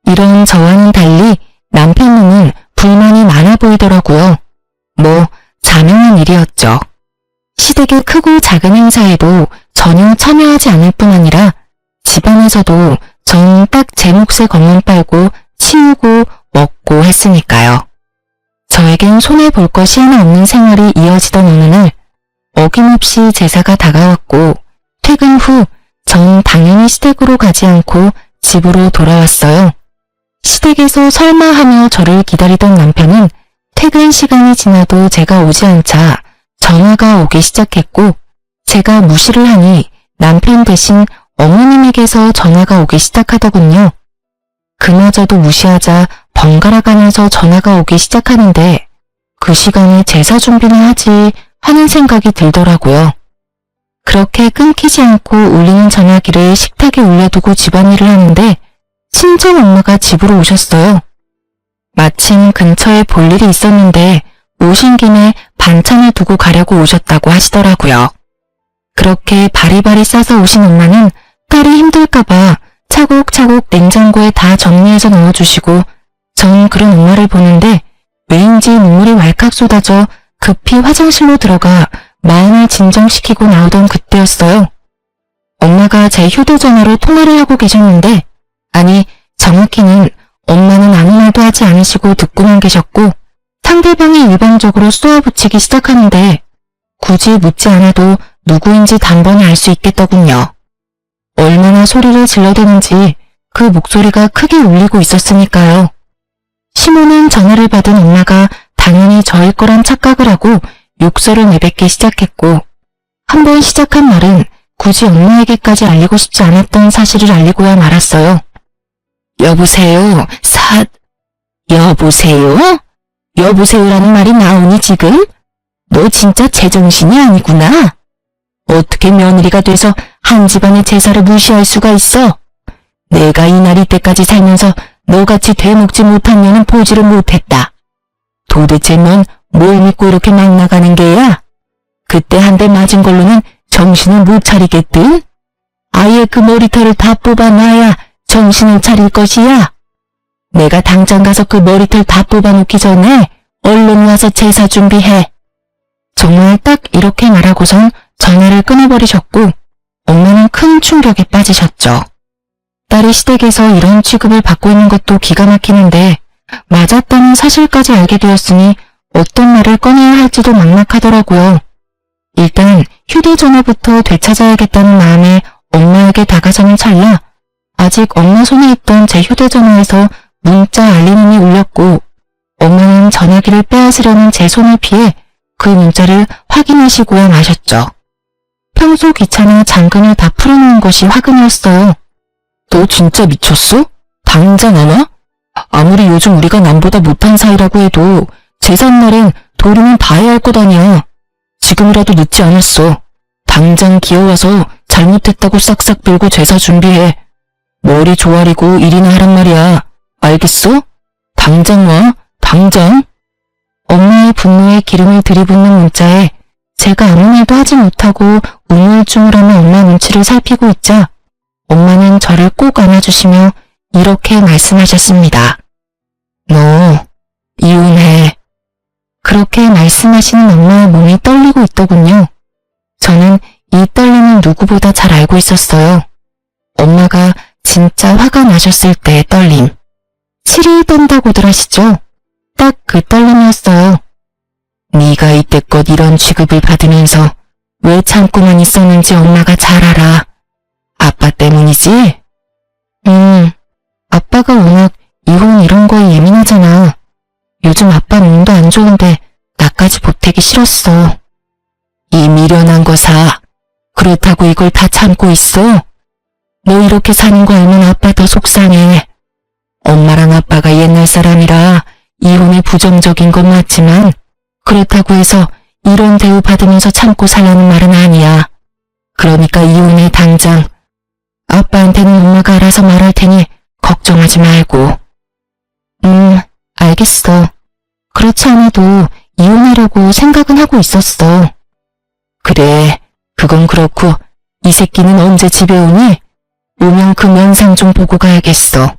이런 저와는 달리 남편은 불만이 많아 보이더라고요. 뭐 자명한 일이었죠. 시댁의 크고 작은 행사에도 전혀 참여하지 않을 뿐 아니라 집안에서도 전 딱 제 몫의 것만 빨고 치우고 먹고 했으니까요. 저에겐 손해볼 것이 하나 없는 생활이 이어지던 어느 날 어김없이 제사가 다가왔고 퇴근 후 전 당연히 시댁으로 가지 않고 집으로 돌아왔어요. 시댁에서 설마 하며 저를 기다리던 남편은 퇴근 시간이 지나도 제가 오지 않자 전화가 오기 시작했고 제가 무시를 하니 남편 대신 어머님에게서 전화가 오기 시작하더군요. 그마저도 무시하자 번갈아 가면서 전화가 오기 시작하는데 그 시간에 제사 준비나 하지 하는 생각이 들더라고요. 그렇게 끊기지 않고 울리는 전화기를 식탁에 올려두고 집안일을 하는데 친정 엄마가 집으로 오셨어요. 마침 근처에 볼 일이 있었는데 오신 김에 반찬을 두고 가려고 오셨다고 하시더라고요. 그렇게 바리바리 싸서 오신 엄마는 딸이 힘들까봐 차곡차곡 냉장고에 다 정리해서 넣어주시고 전 그런 엄마를 보는데 왜인지 눈물이 왈칵 쏟아져 급히 화장실로 들어가 마음을 진정시키고 나오던 그때였어요. 엄마가 제 휴대전화로 통화를 하고 계셨는데, 아니, 정확히는 엄마는 아무 말도 하지 않으시고 듣고만 계셨고, 상대방이 일방적으로 쏘아붙이기 시작하는데, 굳이 묻지 않아도 누구인지 단번에 알 수 있겠더군요. 얼마나 소리를 질러대는지 그 목소리가 크게 울리고 있었으니까요. 심오는 전화를 받은 엄마가 당연히 저일 거란 착각을 하고 욕설을 내뱉기 시작했고, 한번 시작한 말은 굳이 엄마에게까지 알리고 싶지 않았던 사실을 알리고야 말았어요. 여보세요? 여보세요? 여보세요라는 말이 나오니 지금? 너 진짜 제정신이 아니구나. 어떻게 며느리가 돼서 한 집안의 제사를 무시할 수가 있어? 내가 이 날 이때까지 살면서 너같이 되먹지 못한 년은 보지를 못했다. 도대체 넌 뭘 믿고 이렇게 막 나가는 게야? 그때 한 대 맞은 걸로는 정신을 못 차리겠든? 아예 그 머리털을 다 뽑아놔야 정신을 차릴 것이야. 내가 당장 가서 그 머리털 다 뽑아놓기 전에 얼른 와서 제사 준비해. 정말 딱 이렇게 말하고선 전화를 끊어버리셨고, 엄마는 큰 충격에 빠지셨죠. 딸이 시댁에서 이런 취급을 받고 있는 것도 기가 막히는데, 맞았다는 사실까지 알게 되었으니 어떤 말을 꺼내야 할지도 막막하더라고요. 일단 휴대전화부터 되찾아야겠다는 마음에 엄마에게 다가서는 찰나, 아직 엄마 손에 있던 제 휴대전화에서 문자 알림음이 울렸고, 엄마는 전화기를 빼앗으려는 제 손을 피해 그 문자를 확인하시고야 마셨죠. 평소 귀찮아 잠금을 다 풀어놓은 것이 화근이었어요. 너 진짜 미쳤어? 당장 안 와? 아무리 요즘 우리가 남보다 못한 사이라고 해도 제삿날엔 도리는 다 해야 할 것 아니야. 지금이라도 늦지 않았어. 당장 기어와서 잘못했다고 싹싹 빌고 제사 준비해. 머리 조아리고 일이나 하란 말이야. 알겠어? 당장 와. 당장. 엄마의 분노에 기름을 들이붓는 문자에 제가 아무 말도 하지 못하고 우물쭈물하는 엄마 눈치를 살피고 있자 엄마는 저를 꼭 안아주시며 이렇게 말씀하셨습니다. 너 이혼해. 그렇게 말씀하시는 엄마의 몸이 떨리고 있더군요. 저는 이 떨림은 누구보다 잘 알고 있었어요. 엄마가 진짜 화가 나셨을 때의 떨림. 7일 떤다고들 하시죠? 딱 그 떨림이었어요. 네가 이때껏 이런 취급을 받으면서 왜 참고만 있었는지 엄마가 잘 알아. 아빠 때문이지? 아빠가 워낙 이혼 이런 거에 예민하잖아. 요즘 아빠 몸도 안 좋은데 나까지 보태기 싫었어. 이 미련한 거사. 그렇다고 이걸 다 참고 있어? 너 이렇게 사는 거 알면 아빠 더 속상해. 엄마랑 아빠가 옛날 사람이라 이혼에 부정적인 건 맞지만 그렇다고 해서 이런 대우 받으면서 참고 살라는 말은 아니야. 그러니까 이혼해 당장. 아빠한테는 엄마가 알아서 말할 테니 걱정하지 말고. 알겠어. 그렇지 않아도 이혼하려고 생각은 하고 있었어. 그래, 그건 그렇고 이 새끼는 언제 집에 오니? 오면 그 면상 좀 보고 가야겠어.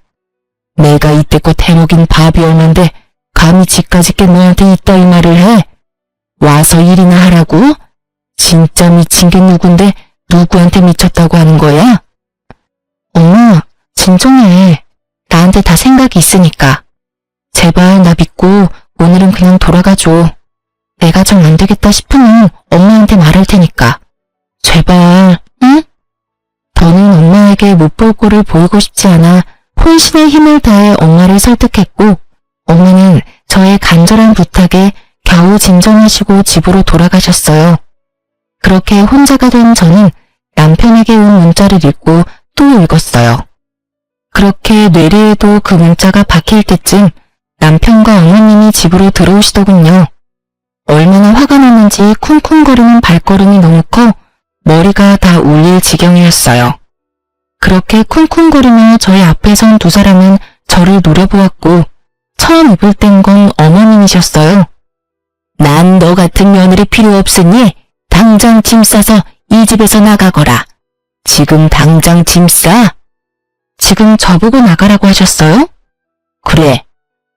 내가 이때껏 해먹인 밥이 얼만데 감히 집까지 게 너한테 이따위 말을 해? 와서 일이나 하라고? 진짜 미친 게 누군데 누구한테 미쳤다고 하는 거야? 엄마, 진정해. 나한테 다 생각이 있으니까. 제발 나 믿고 오늘은 그냥 돌아가줘. 내가 정 안 되겠다 싶으면 엄마한테 말할 테니까. 제발, 응? 더는 엄마에게 못 볼 꼴을 보이고 싶지 않아 혼신의 힘을 다해 엄마를 설득했고, 엄마는 저의 간절한 부탁에 겨우 진정하시고 집으로 돌아가셨어요. 그렇게 혼자가 된 저는 남편에게 온 문자를 읽고 또 읽었어요. 그렇게 뇌리에도 그 문자가 박힐 때쯤 남편과 어머님이 집으로 들어오시더군요. 얼마나 화가 났는지 쿵쿵거리는 발걸음이 너무 커 머리가 다 울릴 지경이었어요. 그렇게 쿵쿵거리며 저희 앞에 선 두 사람은 저를 노려보았고 처음 입을 뗀 건 어머님이셨어요. 난 너 같은 며느리 필요 없으니 당장 짐 싸서 이 집에서 나가거라. 지금 당장 짐 싸. 지금 저보고 나가라고 하셨어요? 그래.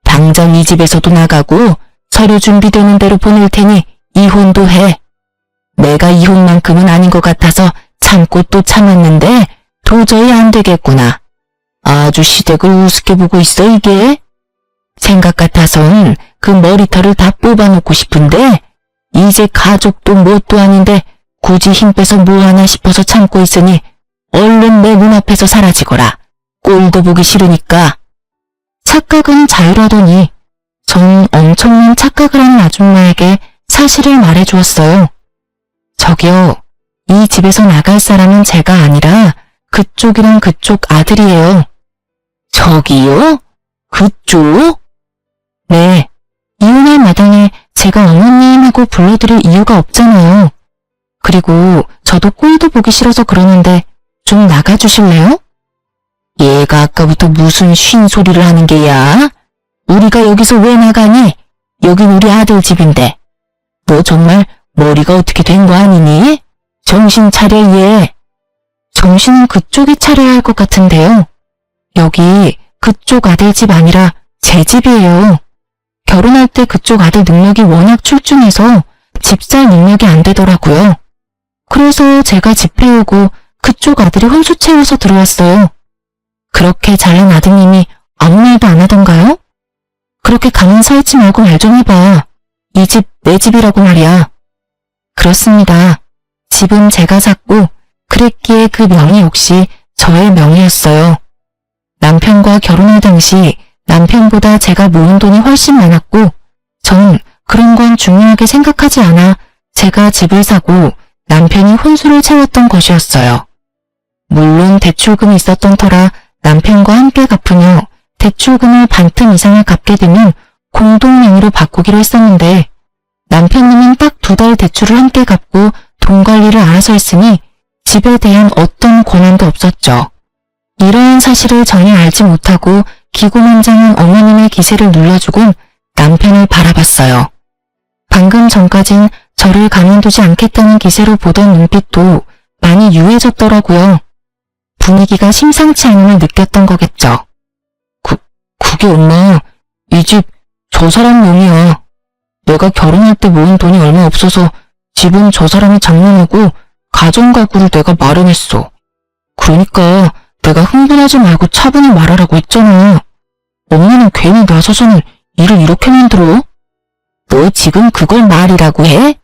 당장 이 집에서도 나가고 서류 준비되는 대로 보낼 테니 이혼도 해. 내가 이혼만큼은 아닌 것 같아서 참고 또 참았는데 도저히 안 되겠구나. 아주 시댁을 우습게 보고 있어 이게. 생각 같아선 그 머리털을 다 뽑아놓고 싶은데 이제 가족도 뭣도 아닌데 굳이 힘 빼서 뭐 하나 싶어서 참고 있으니 얼른 내 눈앞에서 사라지거라. 꼴도 보기 싫으니까. 착각은 자유라더니 전 엄청난 착각을 한 아줌마에게 사실을 말해주었어요. 저기요, 이 집에서 나갈 사람은 제가 아니라 그쪽이랑 그쪽 아들이에요. 저기요? 그쪽? 네, 이혼할 마당에 제가 어머님 하고 불러드릴 이유가 없잖아요. 그리고 저도 꼴도 보기 싫어서 그러는데 좀 나가주실래요? 얘가 아까부터 무슨 쉰 소리를 하는 게야? 우리가 여기서 왜 나가니? 여긴 우리 아들 집인데. 너 정말 머리가 어떻게 된 거 아니니? 정신 차려 얘. 정신은 그쪽이 차려야 할 것 같은데요. 여기 그쪽 아들 집 아니라 제 집이에요. 결혼할 때 그쪽 아들 능력이 워낙 출중해서 집 살 능력이 안 되더라고요. 그래서 제가 집 배우고 그쪽 아들이 혼수 채워서 들어왔어요. 그렇게 잘난 아드님이 아무 말도 안 하던가요? 그렇게 가만 서 있지 말고 말 좀 해봐. 이 집 내 집이라고 말이야. 그렇습니다. 집은 제가 샀고 그랬기에 그 명의 역시 저의 명의였어요. 남편과 결혼할 당시 남편보다 제가 모은 돈이 훨씬 많았고 전 그런 건 중요하게 생각하지 않아 제가 집을 사고 남편이 혼수를 채웠던 것이었어요. 물론 대출금이 있었던 터라 남편과 함께 갚으며 대출금을 반틈 이상을 갚게 되면 공동명의로 바꾸기로 했었는데 남편님은 딱 2달 대출을 함께 갚고 돈 관리를 알아서 했으니 집에 대한 어떤 권한도 없었죠. 이러한 사실을 전혀 알지 못하고 기고만장한 어머님의 기세를 눌러주곤 남편을 바라봤어요. 방금 전까진 저를 가만두지 않겠다는 기세로 보던 눈빛도 많이 유해졌더라고요. 분위기가 심상치 않음을 느꼈던 거겠죠. 그게 엄마, 이 집 저 사람 놈이야. 내가 결혼할 때 모은 돈이 얼마 없어서 집은 저 사람이 장만하고 가정가구를 내가 마련했어. 그러니까 내가 흥분하지 말고 차분히 말하라고 했잖아. 엄마는 괜히 나서서는 일을 이렇게 만들어? 너 지금 그걸 말이라고 해?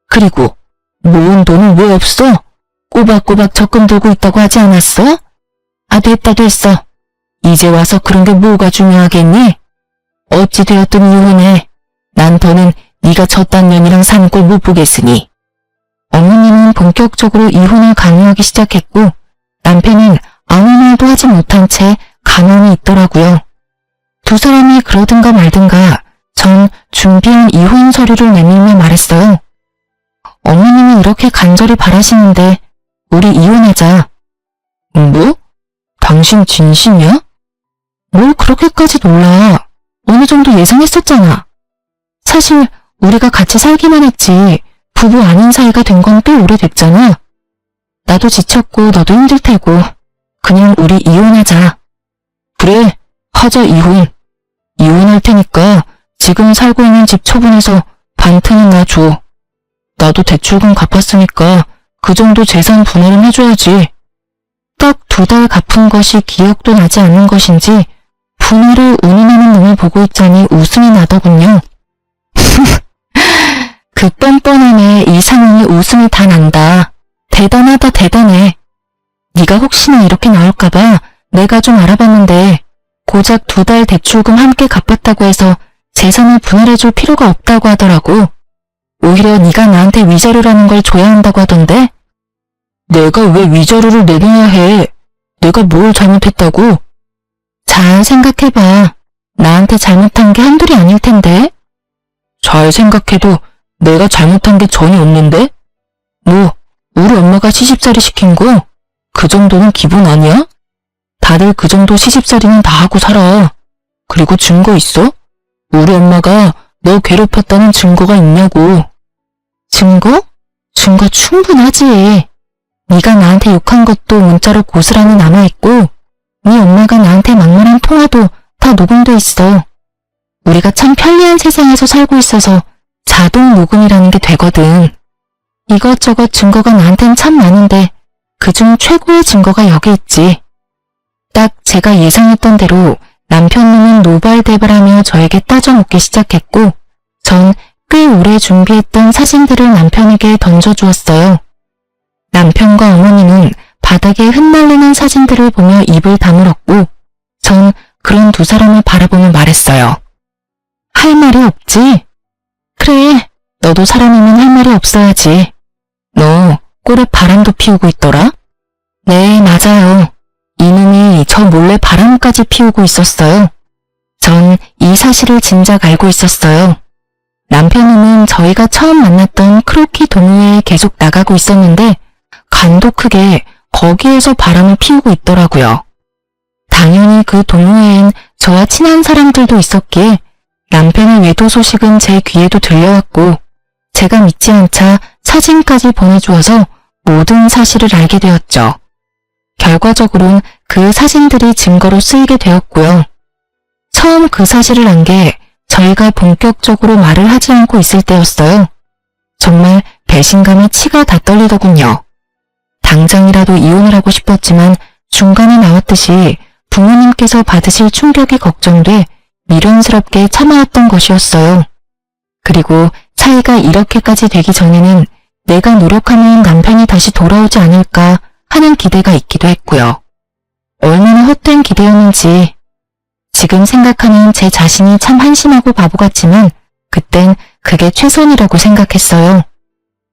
그리고 모은 돈은 왜 없어? 꼬박꼬박 적금 들고 있다고 하지 않았어? 아, 됐어. 이제 와서 그런 게 뭐가 중요하겠니? 어찌 되었든 이혼해. 난 더는 네가 저딴 년이랑 사는 꼴 못 보겠으니. 어머님은 본격적으로 이혼을 강요하기 시작했고 남편은 아무 말도 하지 못한 채 가만히 있더라고요. 두 사람이 그러든가 말든가 전 준비한 이혼 서류를 내밀며 말했어요. 어머님이 이렇게 간절히 바라시는데 우리 이혼하자. 뭐? 당신 진심이야? 뭘 그렇게까지 놀라. 어느 정도 예상했었잖아. 사실 우리가 같이 살기만 했지 부부 아닌 사이가 된 건 꽤 오래됐잖아. 나도 지쳤고 너도 힘들 테고 그냥 우리 이혼하자. 그래, 하자 이혼. 이혼할 테니까 지금 살고 있는 집 처분해서 반틈은 나 줘. 나도 대출금 갚았으니까 그 정도 재산 분할은 해줘야지. 딱 2달 갚은 것이 기억도 나지 않는 것인지 분할을 운운하는 놈을 보고 있자니 웃음이 나더군요. 그 뻔뻔함에 이 상황에 웃음이 다 난다. 대단하다 대단해. 네가 혹시나 이렇게 나올까봐 내가 좀 알아봤는데 고작 2달 대출금 함께 갚았다고 해서 재산을 분할해줄 필요가 없다고 하더라고. 오히려 네가 나한테 위자료라는 걸 줘야 한다고 하던데. 내가 왜 위자료를 내놔야 해? 내가 뭘 잘못했다고? 잘 생각해봐. 나한테 잘못한 게 한둘이 아닐 텐데. 잘 생각해도 내가 잘못한 게 전혀 없는데? 뭐 우리 엄마가 시집살이 시킨 거? 그 정도는 기본 아니야? 다들 그 정도 시집살이는 다 하고 살아. 그리고 증거 있어? 우리 엄마가 너 괴롭혔다는 증거가 있냐고. 증거? 증거 충분하지. 네가 나한테 욕한 것도 문자로 고스란히 남아있고 네 엄마가 나한테 막말한 통화도 다 녹음돼 있어. 우리가 참 편리한 세상에서 살고 있어서 자동 녹음이라는 게 되거든. 이것저것 증거가 나한텐 참 많은데 그중 최고의 증거가 여기 있지. 딱 제가 예상했던 대로 남편놈은 노발대발하며 저에게 따져묻기 시작했고 전 꽤 오래 준비했던 사진들을 남편에게 던져주었어요. 남편과 어머니는 바닥에 흩날리는 사진들을 보며 입을 다물었고 전 그런 두 사람을 바라보며 말했어요. 할 말이 없지? 그래, 너도 사람이면 할 말이 없어야지. 너 꼴에 바람도 피우고 있더라? 네, 맞아요. 이놈이 저 몰래 바람까지 피우고 있었어요. 전 이 사실을 진작 알고 있었어요. 남편은 저희가 처음 만났던 크로키 동호회에 계속 나가고 있었는데 간도 크게 거기에서 바람을 피우고 있더라고요. 당연히 그 동호회엔 저와 친한 사람들도 있었기에 남편의 외도 소식은 제 귀에도 들려왔고 제가 믿지 않자 사진까지 보내주어서 모든 사실을 알게 되었죠. 결과적으로는 그 사진들이 증거로 쓰이게 되었고요. 처음 그 사실을 안 게 저희가 본격적으로 말을 하지 않고 있을 때였어요. 정말 배신감에 치가 다 떨리더군요. 당장이라도 이혼을 하고 싶었지만 중간에 나왔듯이 부모님께서 받으실 충격이 걱정돼 미련스럽게 참아왔던 것이었어요. 그리고 사이가 이렇게까지 되기 전에는 내가 노력하면 남편이 다시 돌아오지 않을까 하는 기대가 있기도 했고요. 얼마나 헛된 기대였는지 지금 생각하면 제 자신이 참 한심하고 바보 같지만 그땐 그게 최선이라고 생각했어요.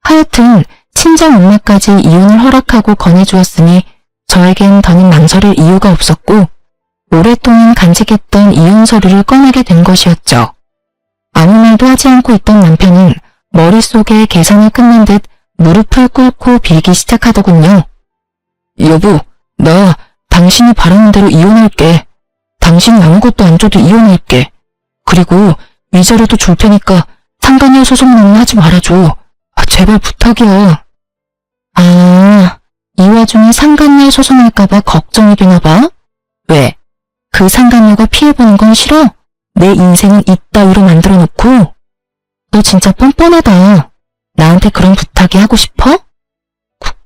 하여튼 친정 엄마까지 이혼을 허락하고 권해주었으니 저에겐 더는 망설일 이유가 없었고 오랫동안 간직했던 이혼 서류를 꺼내게 된 것이었죠. 아무 말도 하지 않고 있던 남편은 머릿속에 계산을 끝낸 듯 무릎을 꿇고 빌기 시작하더군요. 여보, 나 당신이 바라는 대로 이혼할게. 당신이 아무것도 안 줘도 이혼할게. 그리고 위자료도 줄 테니까 상간녀 소송만 하지 말아줘. 제발 부탁이야. 아, 이 와중에 상간녀 소송할까봐 걱정이 되나봐? 왜? 그 상간녀가 피해보는 건 싫어? 내 인생은 이따위로 만들어 놓고? 너 진짜 뻔뻔하다. 나한테 그런 부탁이 하고 싶어?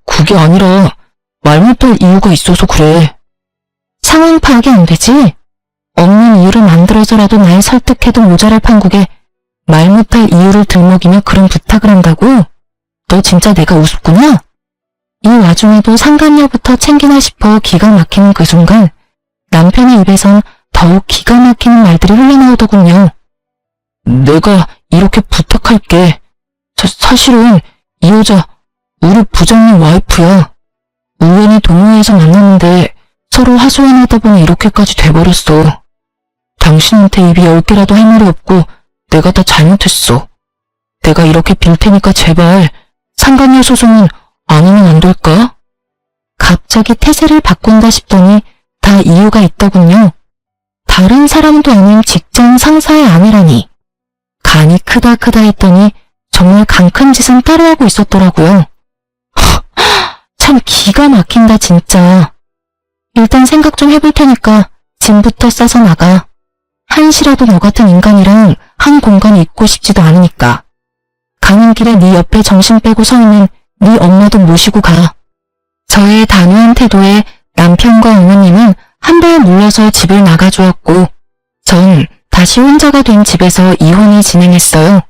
그게 아니라 말 못할 이유가 있어서 그래. 상황 파악이 안 되지? 없는 이유를 만들어서라도 날 설득해도 모자랄 판국에 말 못할 이유를 들먹이며 그런 부탁을 한다고? 너 진짜 내가 우습구나? 이 와중에도 상간녀부터 챙기나 싶어 기가 막히는 그 순간 남편의 입에선 더욱 기가 막히는 말들이 흘러나오더군요. 내가 이렇게 부탁할게. 사실은 이 여자 우리 부장님 와이프야. 우연히 동호회에서 만났는데 서로 하소연하다 보니 이렇게까지 돼버렸어. 당신한테 입이 10개라도 할 말이 없고 내가 다 잘못했어. 내가 이렇게 빌 테니까 제발 상간녀 소송은 안 하면 안 될까? 갑자기 태세를 바꾼다 싶더니 다 이유가 있더군요. 다른 사람도 아닌 직장 상사의 아내라니. 간이 크다 했더니 정말 간 큰 짓은 따로 하고 있었더라고요. 참 기가 막힌다 진짜. 일단 생각 좀 해볼 테니까 짐부터 싸서 나가. 한시라도 너 같은 인간이랑 한 공간에 있고 싶지도 않으니까. 가는 길에 네 옆에 정신 빼고 서 있는 네 엄마도 모시고 가. 저의 단호한 태도에 남편과 어머님은 한 발 물러서 집을 나가주었고 전 다시 혼자가 된 집에서 이혼을 진행했어요.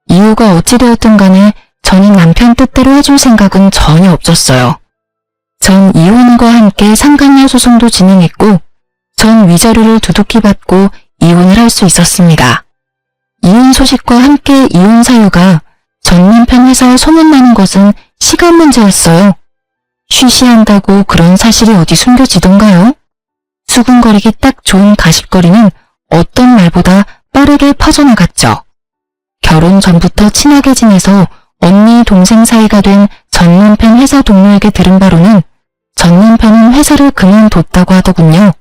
이유가 어찌되었든 간에 저는 남편 뜻대로 해줄 생각은 전혀 없었어요. 전 이혼과 함께 상간녀 소송도 진행했고 전 위자료를 두둑히 받고 이혼을 할 수 있었습니다. 이혼 소식과 함께 이혼 사유가 전 남편 회사에 소문나는 것은 시간 문제였어요. 쉬쉬한다고 그런 사실이 어디 숨겨지던가요? 수군거리기 딱 좋은 가십거리는 어떤 말보다 빠르게 퍼져나갔죠. 결혼 전부터 친하게 지내서 언니 동생 사이가 된 전 남편 회사 동료에게 들은 바로는 전 남편은 회사를 그만뒀다고 하더군요.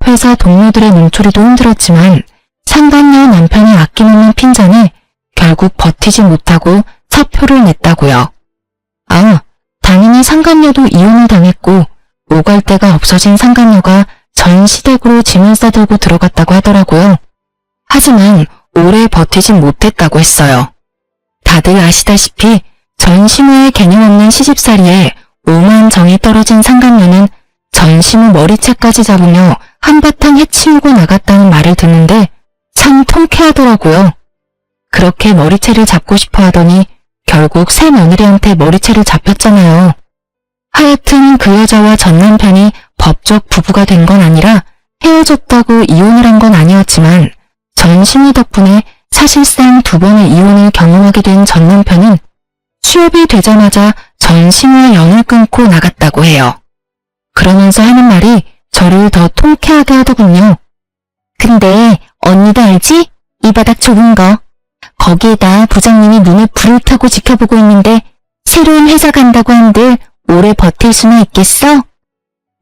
회사 동료들의 눈초리도 힘들었지만 상간녀 남편이 아낌없는 핀잔에 결국 버티지 못하고 사표를 냈다고요. 아, 당연히 상간녀도 이혼을 당했고 오갈 데가 없어진 상간녀가 전 시댁으로 짐을 싸들고 들어갔다고 하더라고요. 하지만 오래 버티진 못했다고 했어요. 다들 아시다시피 전 시무의 개념 없는 시집살이에 오만 정이 떨어진 상간녀는 전심우 머리채까지 잡으며 한바탕 해치우고 나갔다는 말을 듣는데 참 통쾌하더라고요. 그렇게 머리채를 잡고 싶어 하더니 결국 새 며느리한테 머리채를 잡혔잖아요. 하여튼 그 여자와 전 남편이 법적 부부가 된 건 아니라 헤어졌다고 이혼을 한 건 아니었지만 전심우 덕분에 사실상 2번의 이혼을 경험하게 된 전 남편은 취업이 되자마자 전심우와 연을 끊고 나갔다고 해요. 그러면서 하는 말이 저를 더 통쾌하게 하더군요. 근데 언니도 알지? 이 바닥 좁은 거. 거기에다 부장님이 눈에 불을 켜고 지켜보고 있는데 새로운 회사 간다고 한들 오래 버틸 수는 있겠어?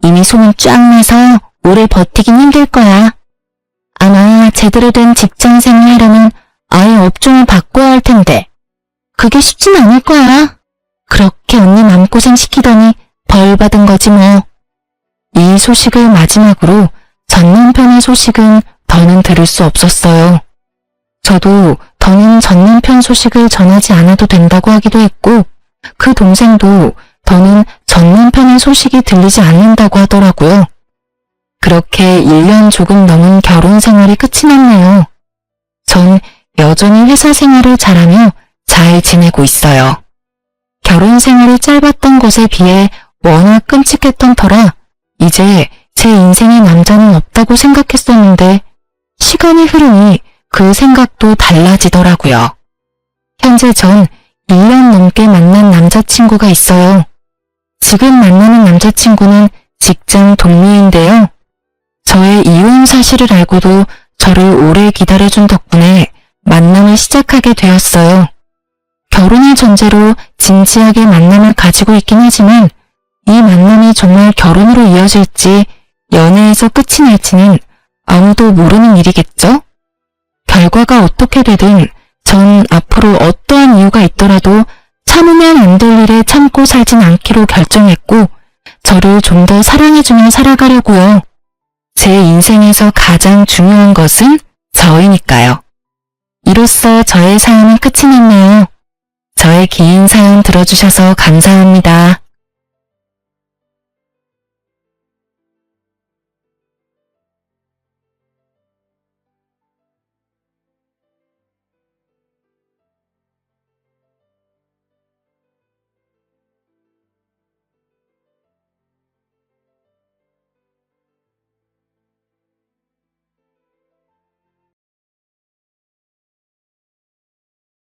이미 소문 쫙 나서 오래 버티긴 힘들 거야. 아마 제대로 된 직장생활 하려면 아예 업종을 바꿔야 할 텐데 그게 쉽진 않을 거야. 그렇게 언니 마음고생 시키더니 벌 받은 거지 뭐. 이 소식을 마지막으로 전 남편의 소식은 더는 들을 수 없었어요. 저도 더는 전 남편 소식을 전하지 않아도 된다고 하기도 했고 그 동생도 더는 전 남편의 소식이 들리지 않는다고 하더라고요. 그렇게 1년 조금 넘은 결혼 생활이 끝이 났네요. 전 여전히 회사 생활을 잘하며 잘 지내고 있어요. 결혼 생활이 짧았던 것에 비해 워낙 끔찍했던 터라 이제 제 인생에 남자는 없다고 생각했었는데 시간이 흐르니 그 생각도 달라지더라고요. 현재 전 1년 넘게 만난 남자친구가 있어요. 지금 만나는 남자친구는 직장 동료인데요. 저의 이혼 사실을 알고도 저를 오래 기다려준 덕분에 만남을 시작하게 되었어요. 결혼을 전제로 진지하게 만남을 가지고 있긴 하지만 이 만남이 정말 결혼으로 이어질지 연애에서 끝이 날지는 아무도 모르는 일이겠죠? 결과가 어떻게 되든 전 앞으로 어떠한 이유가 있더라도 참으면 안 될 일에 참고 살진 않기로 결정했고 저를 좀 더 사랑해주며 살아가려고요. 제 인생에서 가장 중요한 것은 저이니까요. 이로써 저의 사연은 끝이 났네요. 저의 긴 사연 들어주셔서 감사합니다.